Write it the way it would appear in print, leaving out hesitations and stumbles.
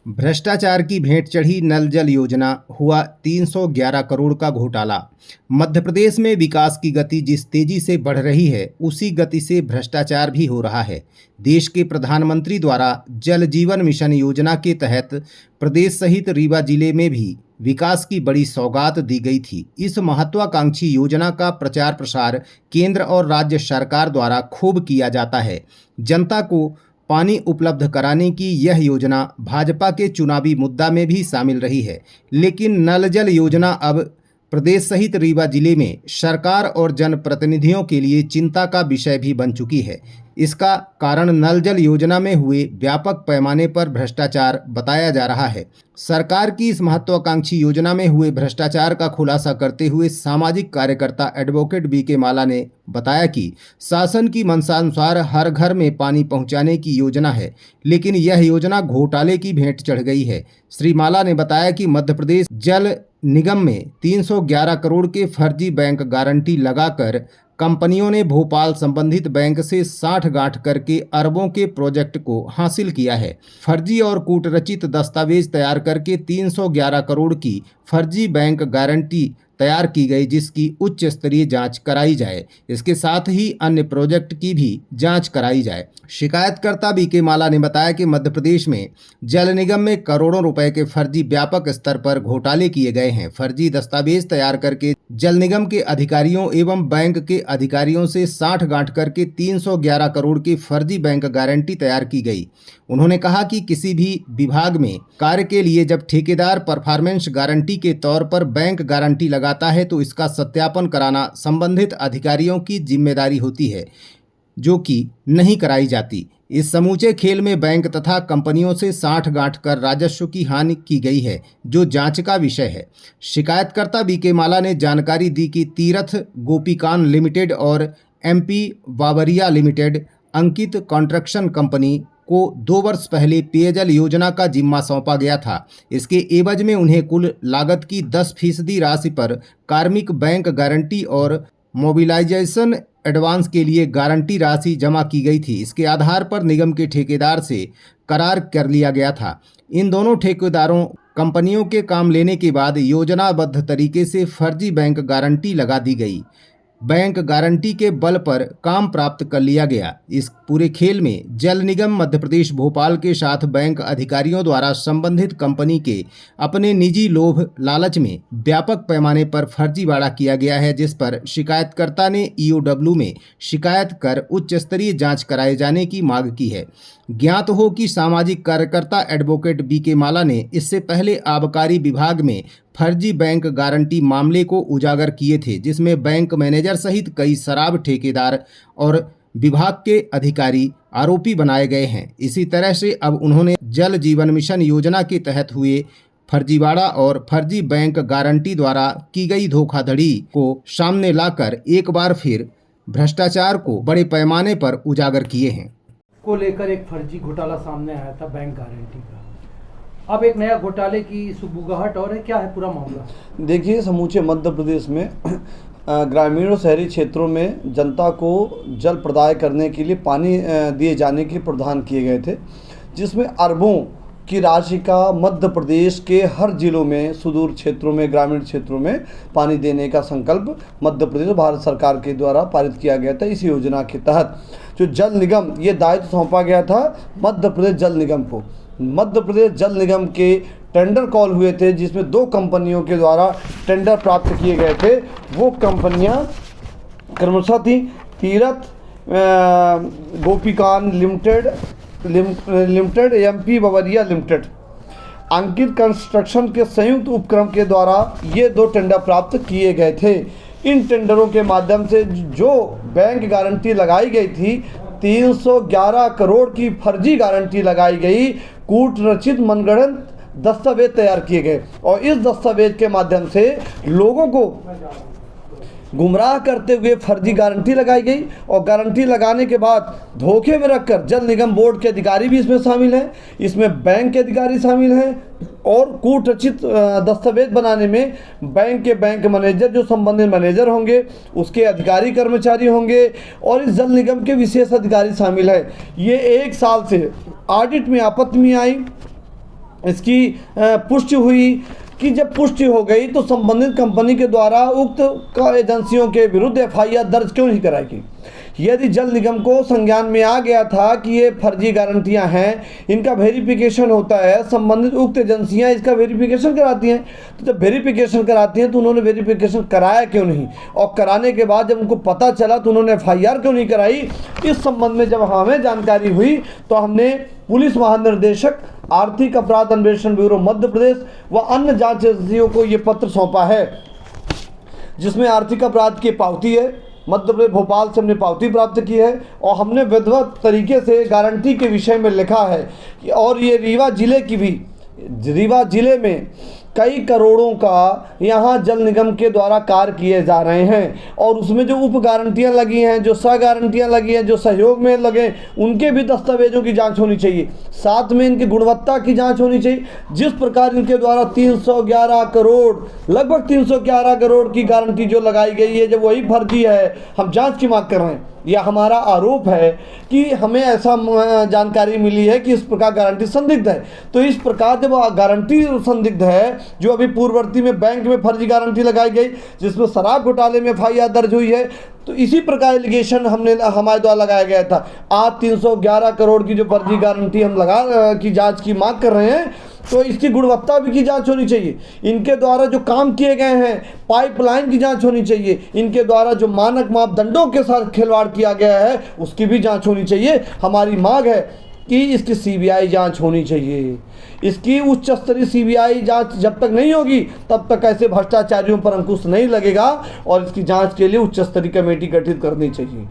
भ्रष्टाचार की भेंट चढ़ी नल जल योजना, हुआ 311 करोड़ का घोटाला। मध्य प्रदेश में विकास की गति जिस तेजी से बढ़ रही है, उसी गति से भ्रष्टाचार भी हो रहा है। देश के प्रधानमंत्री द्वारा जल जीवन मिशन योजना के तहत प्रदेश सहित रीवा जिले में भी विकास की बड़ी सौगात दी गई थी। इस महत्वाकांक्षी योजना का प्रचार प्रसार केंद्र और राज्य सरकार द्वारा खूब किया जाता है। जनता को पानी उपलब्ध कराने की यह योजना भाजपा के चुनावी मुद्दा में भी शामिल रही है, लेकिन नल जल योजना अब प्रदेश सहित रीवा जिले में सरकार और जनप्रतिनिधियों के लिए चिंता का विषय भी बन चुकी है। इसका कारण नल जल योजना में हुए व्यापक पैमाने पर भ्रष्टाचार बताया जा रहा है। सरकार की इस महत्वाकांक्षी योजना में हुए भ्रष्टाचार का खुलासा करते हुए सामाजिक कार्यकर्ता एडवोकेट बीके माला ने बताया कि शासन की मंशानुसार हर घर में पानी पहुंचाने की योजना है, लेकिन यह योजना घोटाले की भेंट चढ़ गई है। श्री माला ने बताया कि मध्य प्रदेश जल निगम में 311 करोड़ के फर्जी बैंक गारंटी लगाकर कंपनियों ने भोपाल संबंधित बैंक से 60 गांठ करके अरबों के प्रोजेक्ट को हासिल किया है। फर्जी और कूटरचित दस्तावेज तैयार करके 311 करोड़ की फर्जी बैंक गारंटी तैयार की गई, जिसकी उच्च स्तरीय जांच कराई जाए। इसके साथ ही अन्य प्रोजेक्ट की भी जांच कराई जाए। शिकायतकर्ता बीके माला ने बताया कि मध्य प्रदेश में जल निगम में करोड़ों रुपए के फर्जी व्यापक स्तर पर घोटाले किए गए हैं। फर्जी दस्तावेज तैयार करके जल निगम के अधिकारियों एवं बैंक के अधिकारियों से 60 गांठ करके 311 करोड़ की फर्जी बैंक गारंटी तैयार की गई। उन्होंने कहा कि किसी भी विभाग में कार्य के लिए जब ठेकेदार परफॉर्मेंस गारंटी के तौर पर बैंक गारंटी लगाता है तो इसका सत्यापन कराना संबंधित अधिकारियों की जिम्मेदारी होती है, जो कि नहीं कराई जाती। इस समूचे खेल में बैंक तथा कंपनियों से 60 गांठ कर राजस्व की हानि की गई है, जो जांच का विषय है। शिकायतकर्ता बीके माला ने जानकारी दी कि तीरथ गोपीकान लिमिटेड और MP Babaria limited Ankit construction company को 2 वर्ष पहले पेयजल योजना का जिम्मा सौंपा गया था। इसके एवज में उन्हें कुल लागत की 10% राशि पर कार्मिक बैंक गारंटी और मोबिलाइजेशन एडवांस के लिए गारंटी राशि जमा की गई थी। इसके आधार पर निगम के ठेकेदार से करार कर लिया गया था। इन दोनों ठेकेदारों कंपनियों के काम लेने के बाद योजनाबद्ध तरीके से फर्जी बैंक गारंटी लगा दी गई। बैंक गारंटी के बल पर काम प्राप्त कर लिया गया। इस पूरे खेल में जल निगम मध्य प्रदेश भोपाल के साथ बैंक अधिकारियों द्वारा संबंधित कंपनी के अपने निजी लोभ लालच में व्यापक पैमाने पर फर्जीवाड़ा किया गया है, जिस पर शिकायतकर्ता ने EOW में शिकायत कर उच्च स्तरीय जांच कराए जाने की मांग की है। ज्ञात हो कि सामाजिक कार्यकर्ता एडवोकेट बीके माला ने इससे पहले आबकारी विभाग में फर्जी बैंक गारंटी मामले को उजागर किए थे, जिसमें बैंक मैनेजर सहित कई शराब ठेकेदार और विभाग के अधिकारी आरोपी बनाए गए हैं। इसी तरह से अब उन्होंने जल जीवन मिशन योजना के तहत हुए फर्जीवाड़ा और फर्जी बैंक गारंटी द्वारा की गई धोखाधड़ी को सामने लाकर एक बार फिर भ्रष्टाचार को बड़े पैमाने पर उजागर किए हैं। को लेकर एक फर्जी घोटाला सामने आया था बैंक गारंटी का। अब एक नया घोटाले की सुगबुगाहट और है, क्या है पूरा मामला? देखिए, समूचे मध्य प्रदेश में ग्रामीण और शहरी क्षेत्रों में जनता को जल प्रदाय करने के लिए पानी दिए जाने के प्रावधान किए गए थे, जिसमें अरबों की राशि का मध्य प्रदेश के हर जिलों में, सुदूर क्षेत्रों में, ग्रामीण क्षेत्रों में पानी देने का संकल्प मध्य प्रदेश भारत सरकार के द्वारा पारित किया गया था। इस योजना के तहत जो जल निगम, ये दायित्व सौंपा गया था मध्य प्रदेश जल निगम को। मध्य प्रदेश जल निगम के टेंडर कॉल हुए थे, जिसमें 2 कंपनियों के द्वारा टेंडर प्राप्त किए गए थे। वो कंपनियां क्रमशः थी Tirath Gopikan limited, MP Babaria limited. Ankit construction के संयुक्त उपक्रम के द्वारा ये 2 टेंडर प्राप्त किए गए थे। इन टेंडरों के माध्यम से जो बैंक गारंटी लगाई गई थी, 311 करोड़ की फर्जी गारंटी लगाई गई। कूटरचित मनगढ़ंत दस्तावेज तैयार किए गए और इस दस्तावेज के माध्यम से लोगों को गुमराह करते हुए फर्जी गारंटी लगाई गई और गारंटी लगाने के बाद धोखे में रखकर जल निगम बोर्ड के अधिकारी भी इसमें शामिल हैं, इसमें बैंक के अधिकारी शामिल हैं और कूटरचित दस्तावेज बनाने में बैंक मैनेजर, जो संबंधित मैनेजर होंगे, उसके अधिकारी कर्मचारी होंगे और इस जल निगम के विशेष अधिकारी शामिल हैं। ये 1 साल से ऑडिट में आपत्ति में आई इसकी पुष्टि हुई कि जब पुष्टि हो गई तो संबंधित कंपनी के द्वारा उक्त एजेंसियों के विरुद्ध एफआईआर दर्ज क्यों नहीं कराई गई। यदि जल निगम को संज्ञान में आ गया था कि ये फर्जी गारंटियां हैं, इनका वेरिफिकेशन होता है, संबंधित उक्त एजेंसियां इसका वेरिफिकेशन कराती हैं, तो जब वेरिफिकेशन कराती हैं तो उन्होंने वेरिफिकेशन कराया क्यों नहीं, और कराने के बाद जब उनको पता चला तो उन्होंने एफआईआर क्यों नहीं कराई। इस संबंध में जब हमें जानकारी हुई तो हमने पुलिस महानिदेशक, आर्थिक अपराध अन्वेषण ब्यूरो मध्य प्रदेश व अन्य जांच एजेंसियों को ये पत्र सौंपा है, जिसमें आर्थिक अपराध की पावती है, मध्य प्रदेश भोपाल से हमने पावती प्राप्त की है, और हमने विधिवत तरीके से गारंटी के विषय में लिखा है कि और ये रीवा जिले में कई करोड़ों का यहाँ जल निगम के द्वारा कार्य किए जा रहे हैं, और उसमें जो उप गारंटियाँ लगी हैं, जो सह गारंटियाँ लगी हैं, जो सहयोग में लगे, उनके भी दस्तावेजों की जांच होनी चाहिए, साथ में इनकी गुणवत्ता की जांच होनी चाहिए। जिस प्रकार इनके द्वारा 311 करोड़, लगभग 311 करोड़ की गारंटी जो लगाई गई है, जब वही फर्जी है, हम जाँच की मांग कर रहे हैं। यह हमारा आरोप है कि हमें ऐसा जानकारी मिली है कि इस प्रकार गारंटी संदिग्ध है। तो इस प्रकार जब गारंटी संदिग्ध है, जो अभी पूर्ववर्ती में बैंक में फर्जी गारंटी लगाई गई, जिसमें शराब घोटाले में एफआईआर दर्ज हुई है, तो इसी प्रकार एलिगेशन हमारे द्वारा लगाया गया था। आज 311 करोड़ की जो फर्जी गारंटी हम की जांच की मांग कर रहे हैं, तो इसकी गुणवत्ता भी की जांच होनी चाहिए। इनके द्वारा जो काम किए गए हैं, पाइपलाइन की जांच होनी चाहिए। इनके द्वारा जो मानक मापदंडों के साथ खिलवाड़ किया गया है, उसकी भी जांच होनी चाहिए। हमारी मांग है कि इसकी सीबीआई जांच होनी चाहिए। इसकी उच्च स्तरीय सीबीआई जांच जब तक नहीं होगी, तब तक ऐसे भ्रष्टाचारियों पर अंकुश नहीं लगेगा, और इसकी जांच के लिए उच्च स्तरीय कमेटी गठित करनी चाहिए।